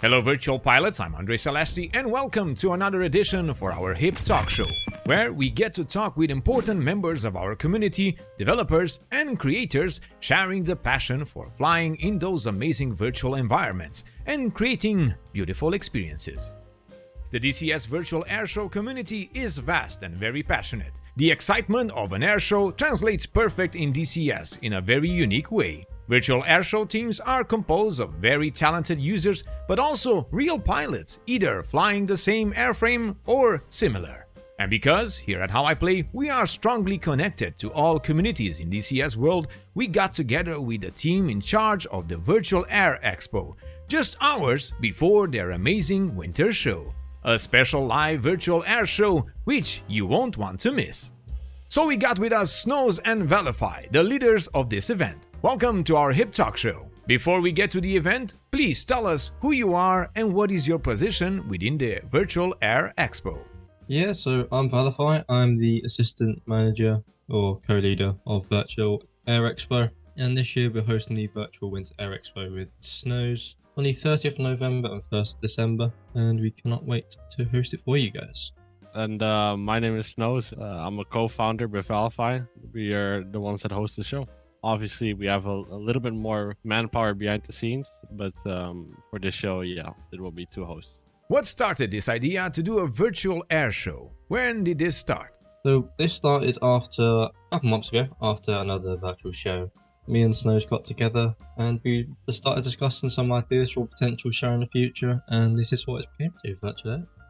Hello virtual pilots, I'm Andre Celesti and welcome to another edition for our HIP Talk Show, where we get to talk with important members of our community, developers and creators sharing the passion for flying in those amazing virtual environments and creating beautiful experiences. The DCS Virtual Airshow community is vast and very passionate. The excitement of an airshow translates perfect in DCS in a very unique way. Virtual airshow teams are composed of very talented users, but also real pilots, either flying the same airframe or similar. And because, here at How I Play, we are strongly connected to all communities in DCS world, we got together with the team in charge of the Virtual Air Expo, just hours before their amazing winter show. A special live virtual air show which you won't want to miss. So we got with us Snowz and Valify, the leaders of this event. Welcome to our HIP Talk Show. Before we get to the event, please tell us who you are and what is your position within the Virtual Air Expo. Yeah, so I'm Valify. I'm the assistant manager or co-leader of Virtual Air Expo. And this year we're hosting the Virtual Winter Air Expo with Snowz on the 30th of November and 1st of December. And we cannot wait to host it for you guys. And my name is Snowz. I'm a co-founder with Valify. We are the ones that host the show. Obviously, we have a little bit more manpower behind the scenes, but for this show, yeah, it will be two hosts. What started this idea to do a virtual air show? When did this start? So this started after a couple months ago, after another virtual show. Me and Snowz got together and we started discussing some ideas for a potential show in the future, and this is what it became to,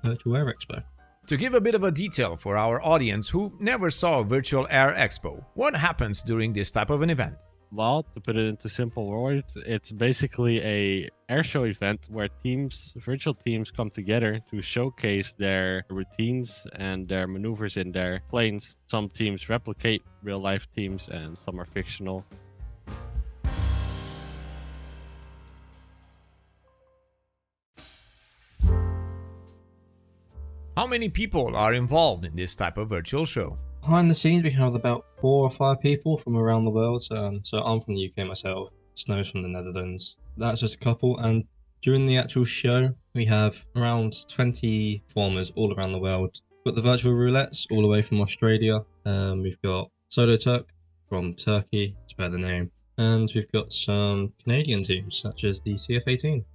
Virtual Air Expo. To give a bit of a detail for our audience who never saw a Virtual Air Expo, what happens during this type of an event? Well, to put it into simple words, it's basically a airshow event where virtual teams come together to showcase their routines and their maneuvers in their planes. Some teams replicate real life teams and some are fictional. How many people are involved in this type of virtual show? Behind the scenes, we have about 4 or 5 people from around the world. So I'm from the UK myself, Snow's from the Netherlands. That's just a couple. And during the actual show, we have around 20 performers all around the world. We've got the virtual roulettes all the way from Australia. We've got Solo Turk from Turkey, to bear the name. And we've got some Canadian teams, such as the CF-18.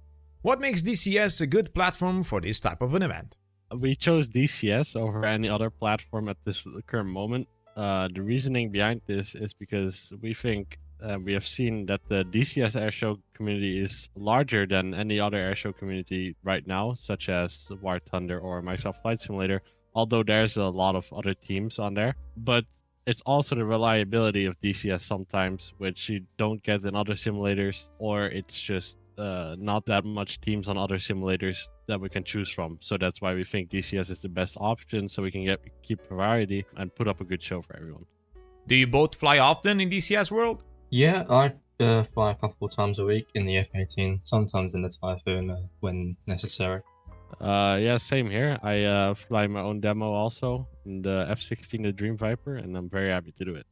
What makes DCS a good platform for this type of an event? We chose DCS over any other platform at this current moment. The reasoning behind this is because we think we have seen that the DCS airshow community is larger than any other airshow community right now, such as War Thunder or Microsoft Flight Simulator, although there's a lot of other teams on there. But it's also the reliability of DCS sometimes, which you don't get in other simulators, or it's just not that much teams on other simulators that we can choose from. So that's why we think DCS is the best option, so we can keep variety and put up a good show for everyone. Do you both fly often in DCS world? Yeah, I fly a couple of times a week in the F-18, sometimes in the Typhoon when necessary. Yeah, same here. I fly my own demo also in the F-16, the Dream Viper, and I'm very happy to do it.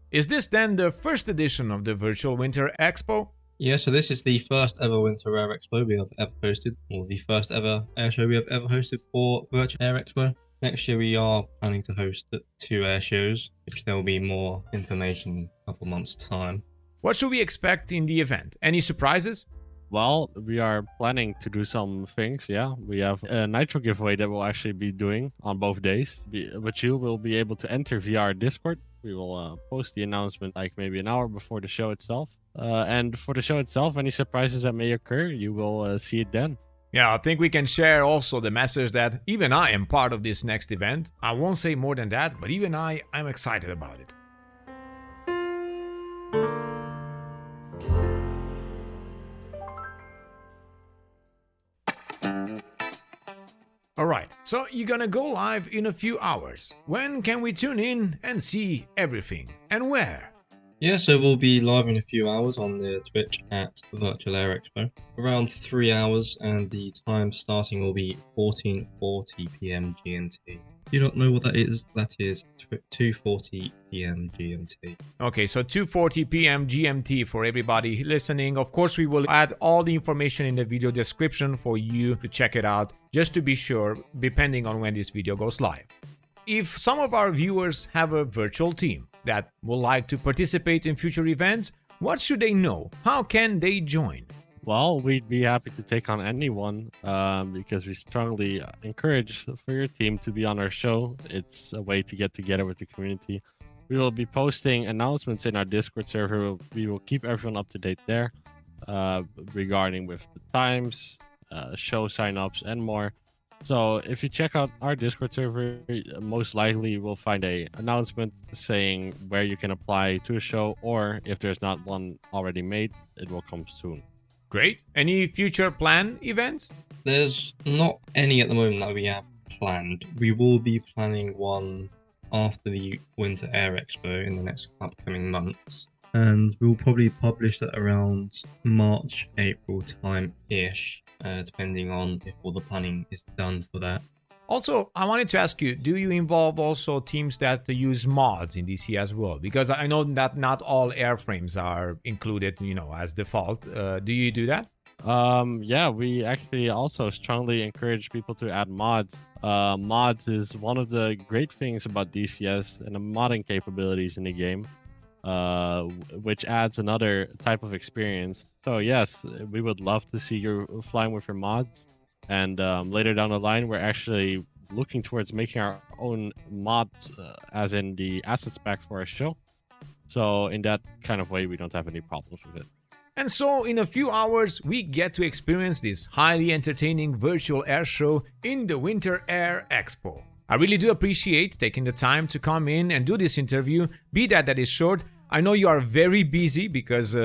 Is this then the first edition of the Virtual Winter Expo? Yeah, so this is the first ever Winter Air Expo we have ever hosted, or the first ever air show we have ever hosted for Virtual Air Expo. Next year we are planning to host 2 air shows, which there will be more information in a couple months' time. What should we expect in the event? Any surprises? Well, we are planning to do some things, yeah. We have a Nitro giveaway that we'll actually be doing on both days, which you will be able to enter via our Discord. We will post the announcement like maybe an hour before the show itself. And for the show itself, any surprises that may occur, you will see it then. Yeah, I think we can share also the message that even I am part of this next event. I won't say more than that, but even I'm excited about it. Alright, so you're gonna go live in a few hours. When can we tune in and see everything? And where? Yeah, so we'll be live in a few hours on the Twitch at Virtual Air Expo. Around 3 hours, and the time starting will be 14:40 p.m. GMT. If you don't know what that is 2:40 p.m. GMT. Okay, so 2:40 p.m. GMT for everybody listening. Of course, we will add all the information in the video description for you to check it out, just to be sure, depending on when this video goes live. If some of our viewers have a virtual team that would like to participate in future events, what should they know? How can they join? Well, we'd be happy to take on anyone because we strongly encourage for your team to be on our show. It's a way to get together with the community. We will be posting announcements in our Discord server. We will keep everyone up to date there regarding with the times, show signups, and more. So if you check out our Discord server, most likely we'll find a announcement saying where you can apply to a show, or if there's not one already made, it will come soon. Great. Any future planned events? There's not any at the moment that we have planned. We will be planning one after the Winter Air Expo in the next upcoming months. And we'll probably publish that around March, April time-ish, depending on if all the planning is done for that. Also, I wanted to ask you, do you involve also teams that use mods in DC as well? Because I know that not all airframes are included, as default. Do you do that? Yeah, we actually also strongly encourage people to add mods. Mods is one of the great things about DCS and the modding capabilities in the game, which adds another type of experience. So yes, we would love to see you flying with your mods. And later down the line, we're actually looking towards making our own mods, as in the assets pack for our show. So in that kind of way, we don't have any problems with it. And so in a few hours, we get to experience this highly entertaining virtual air show in the Winter Air Expo. I really do appreciate taking the time to come in and do this interview, be that is short. I know you are very busy because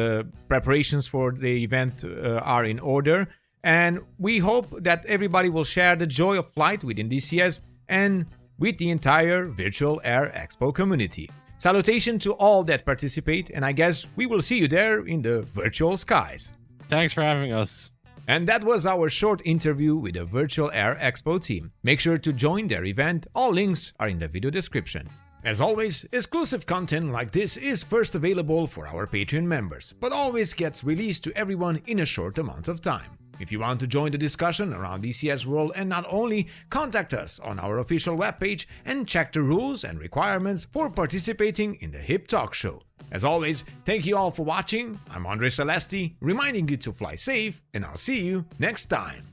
preparations for the event are in order. And we hope that everybody will share the joy of flight within DCS and with the entire Virtual Air Expo community. Salutation to all that participate, and I guess we will see you there in the virtual skies. Thanks for having us. And that was our short interview with the Virtual Air Expo team. Make sure to join their event. All links are in the video description. As always, exclusive content like this is first available for our Patreon members, but always gets released to everyone in a short amount of time. If you want to join the discussion around DCS World, and not only, contact us on our official webpage and check the rules and requirements for participating in the HIP Talk Show. As always, thank you all for watching. I'm Andre Celesti, reminding you to fly safe, and I'll see you next time.